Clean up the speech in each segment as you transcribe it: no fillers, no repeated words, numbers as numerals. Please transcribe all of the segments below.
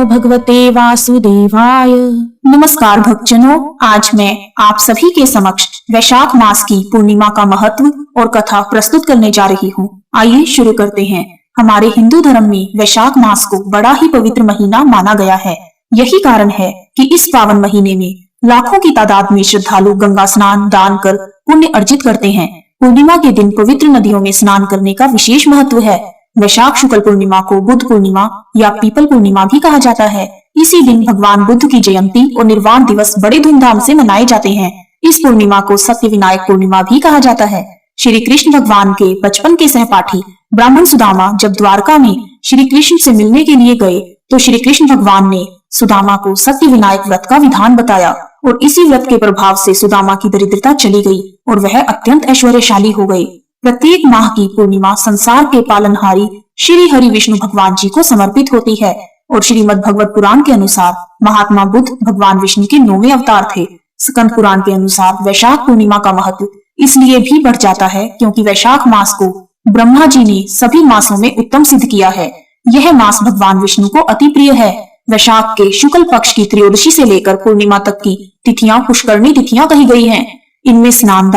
भगवते वासुदेवाय। नमस्कार भक्तजनों, आज मैं आप सभी के समक्ष वैशाख मास की पूर्णिमा का महत्व और कथा प्रस्तुत करने जा रही हूँ। आइए शुरू करते हैं। हमारे हिंदू धर्म में वैशाख मास को बड़ा ही पवित्र महीना माना गया है। यही कारण है कि इस पावन महीने में लाखों की तादाद में श्रद्धालु गंगा स्नान दान कर पुण्य अर्जित करते हैं। पूर्णिमा के दिन पवित्र नदियों में स्नान करने का विशेष महत्व है। वैशाख शुक्ल पूर्णिमा को बुद्ध पूर्णिमा या पीपल पूर्णिमा भी कहा जाता है। इसी दिन भगवान बुद्ध की जयंती और निर्वाण दिवस बड़े धूमधाम से मनाए जाते हैं। इस पूर्णिमा को सत्य विनायक पूर्णिमा भी कहा जाता है। श्री कृष्ण भगवान के बचपन के सहपाठी ब्राह्मण सुदामा जब द्वारका में श्री कृष्ण से मिलने के लिए गए तो श्री कृष्ण भगवान ने सुदामा को सत्य विनायक व्रत का विधान बताया और इसी व्रत के प्रभाव से सुदामा की दरिद्रता चली गई और वह अत्यंत ऐश्वर्यशाली हो गए। प्रत्येक माह की पूर्णिमा संसार के पालनहारी श्री हरि विष्णु भगवान जी को समर्पित होती है और श्रीमद् भगवत पुराण के अनुसार महात्मा बुद्ध भगवान विष्णु के 9वें अवतार थे। स्कंद पुराण के अनुसार वैशाख पूर्णिमा का महत्व इसलिए भी बढ़ जाता है क्योंकि वैशाख मास को ब्रह्मा जी ने सभी मासों में उत्तम सिद्ध किया है। यह मास भगवान विष्णु को अति प्रिय है। वैशाख के शुक्ल पक्ष की त्रयोदशी से लेकर पूर्णिमा तक की तिथियां पुष्करणी तिथियां कही गई हैं। इनमें स्नान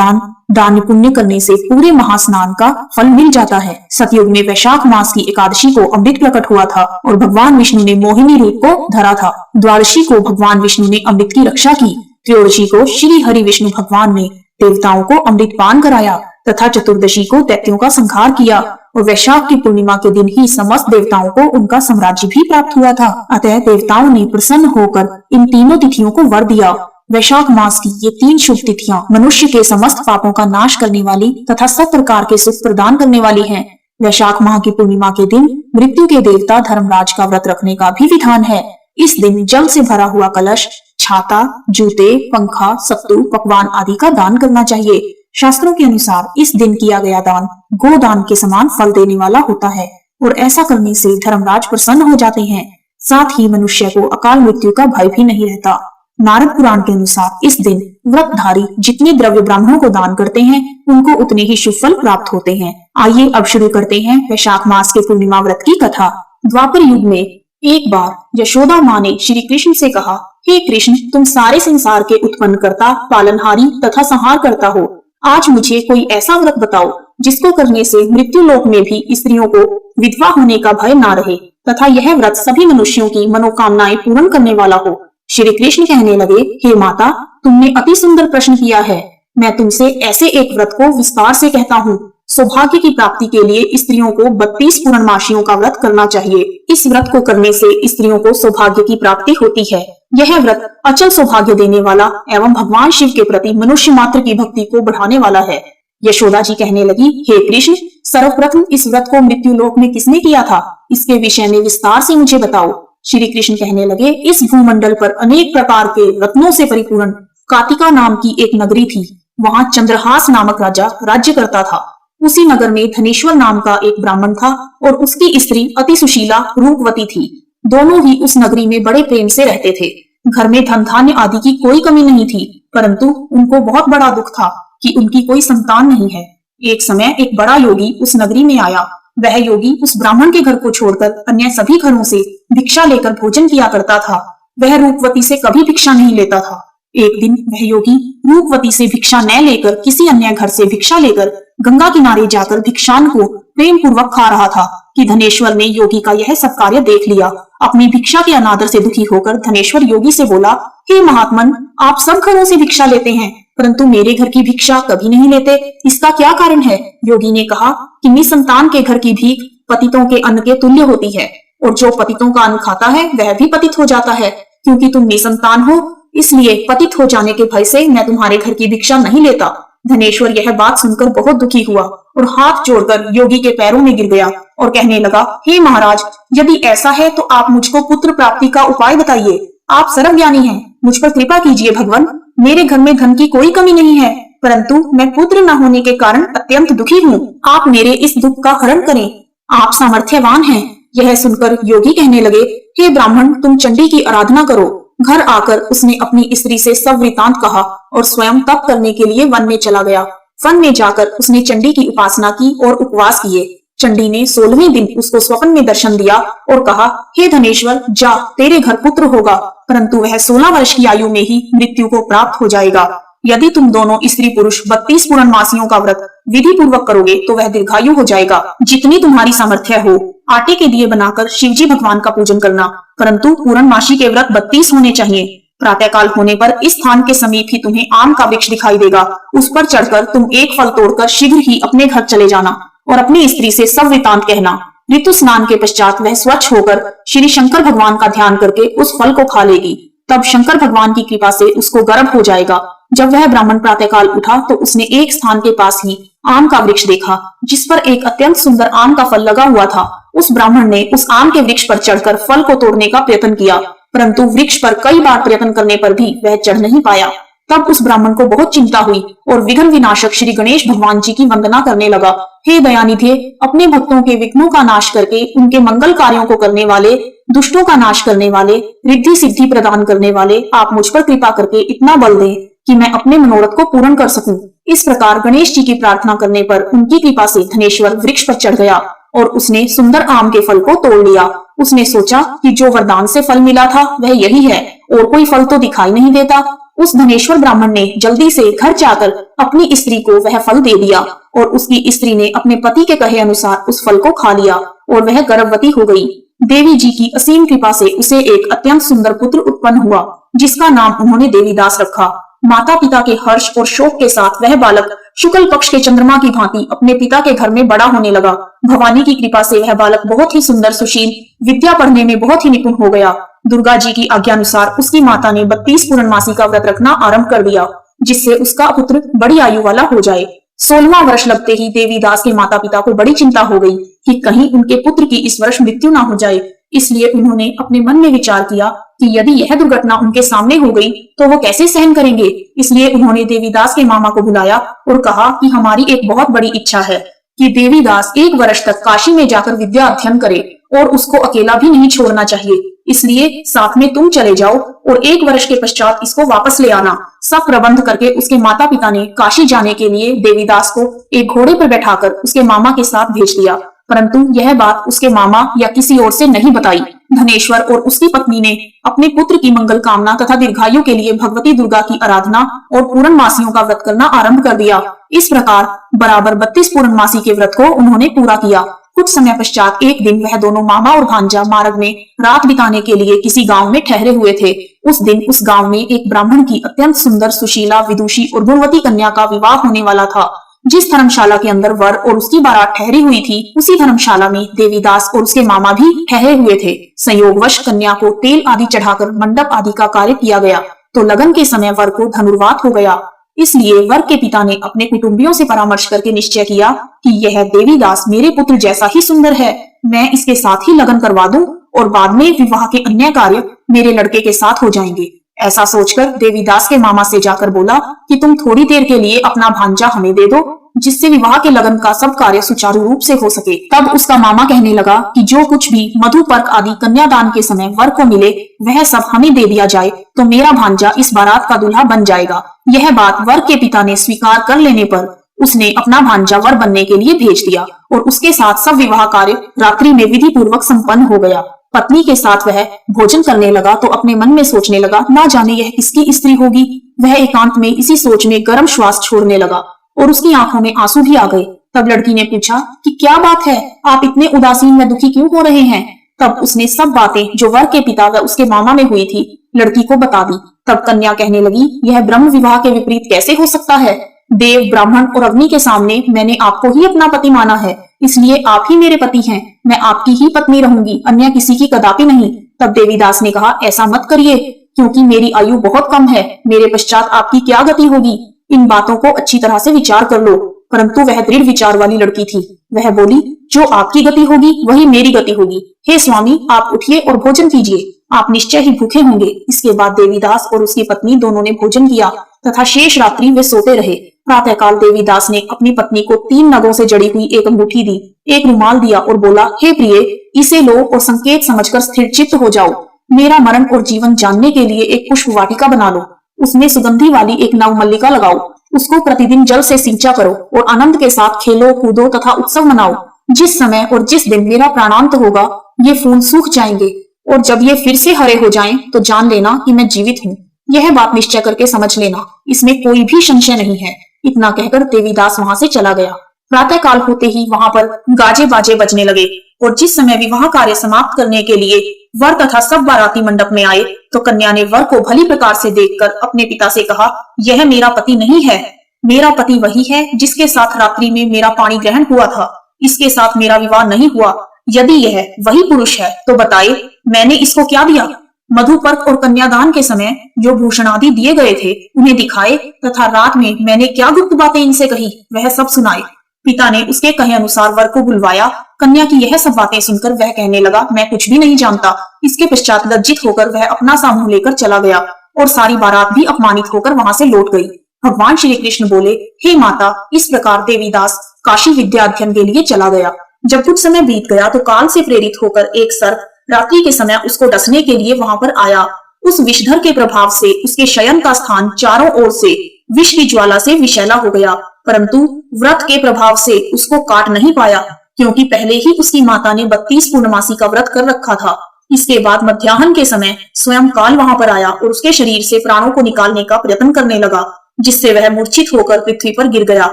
दान पुण्य करने से पूरे महास्नान का फल मिल जाता है। सतयुग में वैशाख मास की एकादशी को अमृत प्रकट हुआ था और भगवान विष्णु ने मोहिनी रूप को धरा था। द्वादशी को भगवान विष्णु ने अमृत की रक्षा की। त्रयोदशी को श्री हरि विष्णु भगवान ने देवताओं को अमृत पान कराया तथा चतुर्दशी को दैत्यों का संहार किया और वैशाख की पूर्णिमा के दिन ही समस्त देवताओं को उनका साम्राज्य भी प्राप्त हुआ था। अतः देवताओं ने प्रसन्न होकर इन तीनों तिथियों को वर दिया। वैशाख मास की ये 3 शुभ तिथियां मनुष्य के समस्त पापों का नाश करने वाली तथा सब प्रकार के सुख प्रदान करने वाली हैं। वैशाख माह की पूर्णिमा के दिन मृत्यु के देवता धर्मराज का व्रत रखने का भी विधान है। इस दिन जल से भरा हुआ कलश, छाता, जूते, पंखा, सत्तू, पकवान आदि का दान करना चाहिए। शास्त्रों के अनुसार इस दिन किया गया दान गोदान के समान फल देने वाला होता है और ऐसा करने से धर्मराज प्रसन्न हो जाते हैं। साथ ही मनुष्य को अकाल मृत्यु का भय भी नहीं रहता। नारद पुराण के अनुसार इस दिन व्रतधारी जितने द्रव्य ब्राह्मणों को दान करते हैं उनको उतने ही शुभ फल प्राप्त होते हैं। आइए अब शुरू करते हैं वैशाख मास के पूर्णिमा व्रत की कथा। द्वापर युग में एक बार यशोदा माँ ने श्री कृष्ण से कहा, हे कृष्ण, तुम सारे संसार के उत्पन्न करता, पालनहारी तथा संहार करता हो। आज मुझे कोई ऐसा व्रत बताओ जिसको करने से मृत्यु लोक में भी स्त्रियों को विधवा होने का भय ना रहे तथा यह व्रत सभी मनुष्यों की मनोकामनाएं पूर्ण करने वाला हो। श्री कृष्ण कहने लगे, हे माता, तुमने अति सुंदर प्रश्न किया है। मैं तुमसे ऐसे एक व्रत को विस्तार से कहता हूँ। सौभाग्य की प्राप्ति के लिए स्त्रियों को 32 पूर्णमासियों का व्रत करना चाहिए। इस व्रत को करने से स्त्रियों को सौभाग्य की प्राप्ति होती है। यह व्रत अचल सौभाग्य देने वाला एवं भगवान शिव के प्रति मनुष्य मात्र की भक्ति को बढ़ाने वाला है। यशोदा जी कहने लगी, हे कृष्ण, सर्वप्रथम इस व्रत को मृत्यु लोक में किसने किया था? इसके विषय में विस्तार से मुझे बताओ। श्री कृष्ण कहने लगे, इस भूमंडल पर अनेक प्रकार के रत्नों से परिपूर्ण कातिका नाम की एक नगरी थी। वहाँ चंद्रहास नामक राजा राज्य करता था। उसी नगर में धनेश्वर नाम का एक ब्राह्मण था और उसकी स्त्री अति सुशीला रूपवती थी। दोनों ही उस नगरी में बड़े प्रेम से रहते थे। घर में धन धान्य आदि की कोई कमी नहीं थी, परंतु उनको बहुत बड़ा दुख था कि उनकी कोई संतान नहीं है। एक समय एक बड़ा योगी उस नगरी में आया। वह योगी उस ब्राह्मण के घर को छोड़कर अन्य सभी घरों से भिक्षा लेकर भोजन किया करता था। वह रूपवती से कभी भिक्षा नहीं लेता था। एक दिन वह योगी रूपवती से भिक्षा न लेकर किसी अन्य घर से भिक्षा लेकर गंगा किनारे जाकर भिक्षान को प्रेम पूर्वक खा रहा था कि धनेश्वर ने योगी का यह सब कार्य देख लिया। अपनी भिक्षा के अनादर से दुखी होकर धनेश्वर योगी से बोला, हे महात्मन, आप सब घरों से भिक्षा लेते हैं परंतु मेरे घर की भिक्षा कभी नहीं लेते, इसका क्या कारण है? योगी ने कहा कि निसंतान के घर की भीख पतितों के अन्न के तुल्य होती है और जो पतितों का अन्न खाता है वह भी पतित हो जाता है। क्योंकि तुम निसंतान हो इसलिए पतित हो जाने के भय से मैं तुम्हारे घर की भिक्षा नहीं लेता। धनेश्वर यह बात सुनकर बहुत दुखी हुआ और हाथ जोड़कर योगी के पैरों में गिर गया और कहने लगा, हे महाराज, यदि ऐसा है तो आप मुझको पुत्र प्राप्ति का उपाय बताइए। आप सर्वज्ञानी हैं, मुझ पर कृपा कीजिए भगवान। मेरे घर में धन की कोई कमी नहीं है, परंतु मैं पुत्र न होने के कारण अत्यंत दुखी हूँ। आप मेरे इस दुख का हरण करें। आप सामर्थ्यवान हैं। यह सुनकर योगी कहने लगे, हे ब्राह्मण, तुम चंडी की आराधना करो। घर आकर उसने अपनी स्त्री से सब वृतांत कहा और स्वयं तप करने के लिए वन में चला गया। वन में जाकर उसने चंडी की उपासना की और उपवास किए। चंडी ने 16वें दिन उसको स्वप्न में दर्शन दिया और कहा, हे धनेश्वर, जा, तेरे घर पुत्र होगा, परंतु वह 16 वर्ष की आयु में ही मृत्यु को प्राप्त हो जाएगा। यदि तुम दोनों स्त्री पुरुष 32 पूर्णमासियों का व्रत विधि पूर्वक करोगे तो वह दीर्घायु हो जाएगा। जितनी तुम्हारी सामर्थ्य हो आटे के दिए बनाकर शिवजी भगवान का पूजन करना, परंतु पूर्णमासी के व्रत 32 होने चाहिए। प्रातःकाल होने पर इस स्थान के समीप ही तुम्हें आम का वृक्ष दिखाई देगा। उस पर चढ़कर तुम एक फल तोड़कर शीघ्र ही अपने घर चले जाना और अपनी स्त्री से सब वृतांत कहना। ऋतु स्नान के पश्चात वह स्वच्छ होकर श्री शंकर भगवान का ध्यान करके उस फल को खा लेगी। तब शंकर भगवान की कृपा से उसको गर्भ हो जाएगा। जब वह ब्राह्मण प्रातःकाल उठा तो उसने एक स्थान के पास ही आम का वृक्ष देखा, जिस पर एक अत्यंत सुंदर आम का फल लगा हुआ था। उस ब्राह्मण ने उस आम के वृक्ष पर चढ़कर फल को तोड़ने का प्रयत्न किया, परंतु वृक्ष पर कई बार प्रयत्न करने पर भी वह चढ़ नहीं पाया। तब उस ब्राह्मण को बहुत चिंता हुई और विघ्न विनाशक श्री गणेश भगवान जी की वंदना करने लगा। हे दयानिधे, अपने भक्तों के विघ्नों का नाश करके उनके मंगल कार्यों को करने वाले, दुष्टों का नाश करने वाले, रिद्धि सिद्धि प्रदान करने वाले, आप मुझ पर कृपा करके इतना बल दें कि मैं अपने मनोरथ को पूर्ण कर सकूं। इस प्रकार गणेश जी की प्रार्थना करने पर उनकी कृपा से धनेश्वर वृक्ष पर चढ़ गया और उसने सुंदर आम के फल को तोड़ लिया। उसने सोचा कि जो वरदान से फल मिला था वह यही है और कोई फल तो दिखाई नहीं देता। उस धनेश्वर ब्राह्मण ने जल्दी से घर जाकर अपनी स्त्री को वह फल दे दिया और उसकी स्त्री ने अपने पति के कहे अनुसार उस फल को खा लिया और वह गर्भवती हो गई। देवी जी की असीम कृपा से उसे एक अत्यंत सुंदर पुत्र उत्पन्न हुआ, जिसका नाम उन्होंने देवीदास रखा। माता पिता के हर्ष और शोक के साथ वह बालक शुक्ल पक्ष के चंद्रमा की भांति अपने पिता के घर में बड़ा होने लगा। भवानी की कृपा से वह बालक बहुत ही सुंदर, सुशील, विद्या पढ़ने में बहुत ही निपुण हो गया। दुर्गा जी की आज्ञानुसार उसकी माता ने 32 पूर्णमासी का व्रत रखना आरंभ कर दिया, जिससे उसका पुत्र बड़ी आयु वाला हो जाए। 16वां वर्ष लगते ही देवीदास के माता पिता को बड़ी चिंता हो गई कि कहीं उनके पुत्र की इस वर्ष मृत्यु ना हो जाए। इसलिए उन्होंने अपने मन में विचार किया कि यदि यह दुर्घटना उनके सामने हो गई तो वो कैसे सहन करेंगे। इसलिए उन्होंने देवीदास के मामा को बुलाया और कहा कि हमारी एक बहुत बड़ी इच्छा है कि देवीदास 1 वर्ष तक काशी में जाकर विद्या अध्ययन करे और उसको अकेला भी नहीं छोड़ना चाहिए। इसलिए साथ में तुम चले जाओ और 1 वर्ष के पश्चात इसको वापस ले आना। सब प्रबंध करके उसके माता पिता ने काशी जाने के लिए देवीदास को एक घोड़े पर बैठाकर उसके मामा के साथ भेज दिया, परंतु यह बात उसके मामा या किसी और से नहीं बताई। धनेश्वर और उसकी पत्नी ने अपने पुत्र की मंगल कामना तथा दीर्घायु के लिए भगवती दुर्गा की आराधना और पूर्णमासियों का व्रत करना आरंभ कर दिया। इस प्रकार बराबर 32 पूर्णमासी के व्रत को उन्होंने पूरा किया। कुछ समय पश्चात एक दिन वह दोनों मामा और भांजा मार्ग में रात बिताने के लिए किसी गांव में ठहरे हुए थे। उस दिन उस गांव में एक ब्राह्मण की अत्यंत सुंदर, सुशीला, विदुषी और गुणवती कन्या का विवाह होने वाला था। जिस धर्मशाला के अंदर वर और उसकी बारात ठहरी हुई थी, उसी धर्मशाला में देवीदास और उसके मामा भी ठहरे हुए थे। संयोगवश कन्या को तेल आदि चढ़ाकर मंडप आदि का कार्य किया गया तो लगन के समय वर को धनुर्वात हो गया। इसलिए वर के पिता ने अपने कुटुंबियों से परामर्श करके निश्चय किया कि यह देवीदास मेरे पुत्र जैसा ही सुंदर है, मैं इसके साथ ही लगन करवा दूं और बाद में विवाह के अन्य कार्य मेरे लड़के के साथ हो जाएंगे। ऐसा सोचकर देवीदास के मामा से जाकर बोला कि तुम थोड़ी देर के लिए अपना भांजा हमें दे दो, जिससे विवाह के लगन का सब कार्य सुचारू रूप से हो सके। तब उसका मामा कहने लगा कि जो कुछ भी मधुपर्क आदि कन्यादान के समय वर को मिले वह सब हमें दे दिया जाए तो मेरा भांजा इस बारात का दूल्हा बन जाएगा। यह बात वर के पिता ने स्वीकार कर लेने पर उसने अपना भांजा वर बनने के लिए भेज दिया और उसके साथ सब विवाह कार्य रात्रि में विधि पूर्वक संपन्न हो गया। पत्नी के साथ वह भोजन करने लगा तो अपने मन में सोचने लगा, ना जाने यह किसकी स्त्री होगी। वह एकांत में इसी सोच में गर्म श्वास छोड़ने लगा और उसकी आंखों में आंसू भी आ गए। तब लड़की ने पूछा कि क्या बात है, आप इतने उदासीन व दुखी क्यों हो रहे हैं। तब उसने सब बातें जो वर के पिता व उसके मामा में हुई थी लड़की को बता दी। तब कन्या कहने लगी, यह ब्रह्म विवाह के विपरीत कैसे हो सकता है। देव, ब्राह्मण और अग्नि के सामने मैंने आपको ही अपना पति माना है, इसलिए आप ही मेरे पति हैं। मैं आपकी ही पत्नी रहूंगी, अन्य किसी की कदापि नहीं। तब देवीदास ने कहा, ऐसा मत करिए, क्योंकि मेरी आयु बहुत कम है, मेरे पश्चात आपकी क्या गति होगी। इन बातों को अच्छी तरह से विचार कर लो। परंतु वह दृढ़ विचार वाली लड़की थी। वह बोली, जो आपकी गति होगी वही मेरी गति होगी। हे स्वामी, आप उठिए और भोजन कीजिए, आप निश्चय ही भूखे होंगे। इसके बाद देवीदास और उसकी पत्नी दोनों ने भोजन किया तथा शेष रात्रि वे सोते रहे। प्रातःकाल देवीदास ने अपनी पत्नी को 3 नगों से जड़ी हुई एक अंगूठी दी, एक रुमाल दिया और बोला, हे प्रिय, इसे लो और संकेत समझकर स्थिर चित्त हो जाओ। मेरा मरण और जीवन जानने के लिए एक पुष्प वाटिका बना लो, उसमें सुगंधी वाली एक नवमल्लिका लगाओ, उसको प्रतिदिन जल से सिंचा करो और आनंद के साथ खेलो, कूदो तथा उत्सव मनाओ। जिस समय और जिस दिन मेरा प्राणांत होगा ये फूल सूख जाएंगे और जब ये फिर से हरे हो जाएं तो जान लेना कि मैं जीवित हूँ। यह बात निश्चय करके समझ लेना, इसमें कोई भी संशय नहीं है। इतना कहकर देवीदास वहां से चला गया। प्रातः काल होते ही वहां पर गाजे बाजे बजने लगे और जिस समय विवाह कार्य समाप्त करने के लिए वर तथा सब बाराती मंडप में आए तो कन्या ने वर को भली प्रकार से देखकर अपने पिता से कहा, यह मेरा पति नहीं है। मेरा पति वही है जिसके साथ रात्रि में मेरा पाणी ग्रहण हुआ था। इसके साथ मेरा विवाह नहीं हुआ। यदि यह वही पुरुष है तो बताए मैंने इसको क्या दिया। मधुपर्क और कन्यादान के समय जो भूषण आदि दिए गए थे उन्हें दिखाए तथा रात में मैंने क्या गुप्त बातें इनसे कही वह सब सुनाए। पिता ने उसके कहे अनुसार वर को बुलवाया। कन्या की यह सब बातें सुनकर वह कहने लगा, मैं कुछ भी नहीं जानता। इसके पश्चात लज्जित होकर वह अपना सा मुंह लेकर चला गया और सारी बारात भी अपमानित होकर वहां से लौट गई। भगवान श्री कृष्ण बोले, हे माता, इस प्रकार देवीदास काशी विद्या अध्ययन के लिए चला गया। जब कुछ समय बीत गया तो काल से प्रेरित होकर एक सर्प रात्रि के समय उसको डसने के लिए वहां पर आया। उस विषधर के प्रभाव से उसके शयन का स्थान चारों ओर से विष की ज्वाला से विषैला हो गया, परंतु व्रत के प्रभाव से उसको काट नहीं पाया, क्योंकि पहले ही उसकी माता ने 32 पूर्णमासी का व्रत कर रखा था। इसके बाद मध्याह्न के समय स्वयं काल वहां पर आया और उसके शरीर से प्राणों को निकालने का प्रयत्न करने लगा, जिससे वह मूर्छित होकर पृथ्वी पर गिर गया।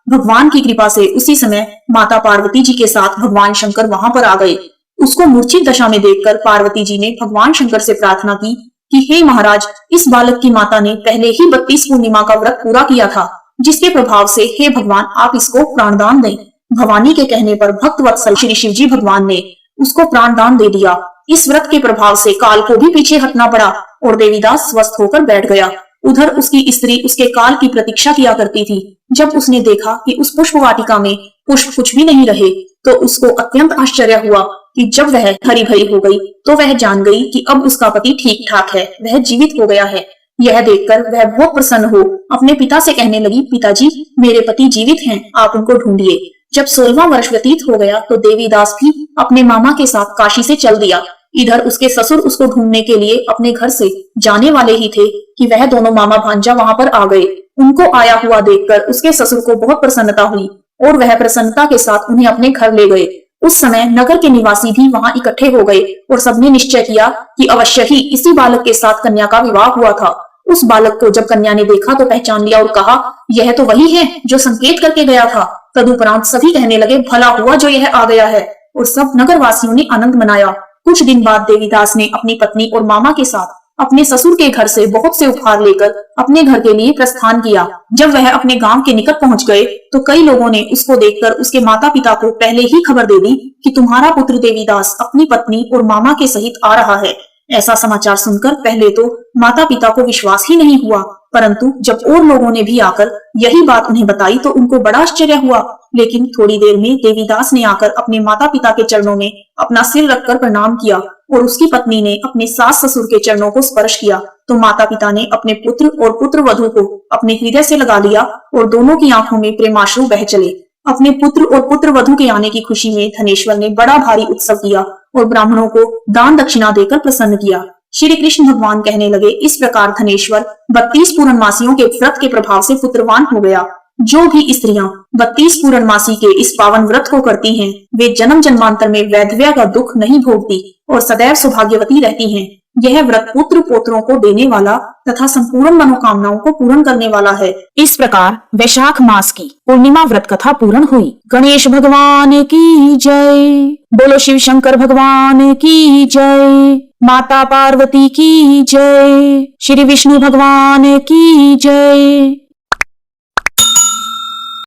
भगवान की कृपा से उसी समय माता पार्वती जी के साथ भगवान शंकर वहां पर आ गए। उसको मूर्छित दशा में देखकर पार्वती जी ने भगवान शंकर से प्रार्थना की कि हे महाराज, इस बालक की माता ने पहले ही 32 पूर्णिमा का व्रत पूरा किया था, जिसके प्रभाव से हे भगवान आप इसको प्राणदान दें। भवानी के कहने पर भक्त वत्सल श्री शिव जी भगवान ने उसको प्राणदान दे दिया। इस व्रत के प्रभाव से काल को भी पीछे हटना पड़ा और देवीदास स्वस्थ होकर बैठ गया। उधर उसकी स्त्री उसके काल की प्रतीक्षा किया करती थी। जब उसने देखा कि उस पुष्प वाटिका में पुष्प कुछ भी नहीं रहे तो उसको अत्यंत आश्चर्य हुआ कि जब वह हरी भरी हो गई तो वह जान गई कि अब उसका पति ठीक ठाक है, वह जीवित हो गया है। यह देखकर वह बहुत प्रसन्न हो अपने पिता से कहने लगी, पिताजी मेरे पति जीवित हैं, आप उनको ढूंढिए। जब 16वां वर्ष व्यतीत हो गया तो देवीदास भी अपने मामा के साथ काशी से चल दिया। इधर उसके ससुर उसको ढूंढने के लिए अपने घर से जाने वाले ही थे कि वह दोनों मामा भांजा वहां पर आ गए। उनको आया हुआ देखकर उसके ससुर को बहुत प्रसन्नता हुई और वह प्रसन्नता के साथ उन्हें अपने घर ले गए। उस समय नगर के निवासी भी वहां इकट्ठे हो गए और सबने निश्चय किया कि अवश्य ही इसी बालक के साथ कन्या का विवाह हुआ था। उस बालक को जब कन्या ने देखा तो पहचान लिया और कहा, यह तो वही है जो संकेत करके गया था। तदुपरांत सभी कहने लगे, भला हुआ जो यह आ गया है, और सब नगरवासियों ने आनंद मनाया। कुछ दिन बाद देवीदास ने अपनी पत्नी और मामा के साथ अपने ससुर के घर से बहुत से उपहार लेकर अपने घर के लिए प्रस्थान किया। जब वह अपने गांव के निकट पहुंच गए तो कई लोगों ने उसको देखकर उसके माता पिता को पहले ही खबर दे दी कि तुम्हारा पुत्र देवीदास अपनी पत्नी और मामा के सहित आ रहा है। ऐसा समाचार सुनकर पहले तो माता पिता को विश्वास ही नहीं हुआ, परंतु जब और लोगों ने भी आकर यही बात उन्हें बताई तो उनको बड़ा आश्चर्य हुआ। लेकिन थोड़ी देर में देवीदास ने आकर अपने माता पिता के चरणों में अपना सिर रखकर प्रणाम किया और उसकी पत्नी ने अपने सास ससुर के चरणों को स्पर्श किया तो माता पिता ने अपने पुत्र और पुत्र वधू को अपने हृदय से लगा लिया और दोनों की आंखों में प्रेमाश्रु बह चले। अपने पुत्र और पुत्र वधू के आने की खुशी में धनेश्वर ने बड़ा भारी उत्सव किया और ब्राह्मणों को दान दक्षिणा देकर प्रसन्न किया। श्री कृष्ण भगवान कहने लगे, इस प्रकार धनेश्वर 32 पूर्णमासियों के व्रत के प्रभाव से पुत्रवान हो गया। जो भी स्त्रियां 32 पूर्णमासी के इस पावन व्रत को करती हैं, वे जन्म जन्मांतर में वैधव्य का दुख नहीं भोगती और सदैव सौभाग्यवती रहती हैं। यह व्रत पुत्र पोत्रों को देने वाला तथा संपूर्ण मनोकामनाओं को पूर्ण करने वाला है। इस प्रकार वैशाख मास की पूर्णिमा व्रत कथा पूर्ण हुई। गणेश भगवान की जय, बोलो शिव शंकर भगवान की जय, माता पार्वती की जय, श्री विष्णु भगवान की जय।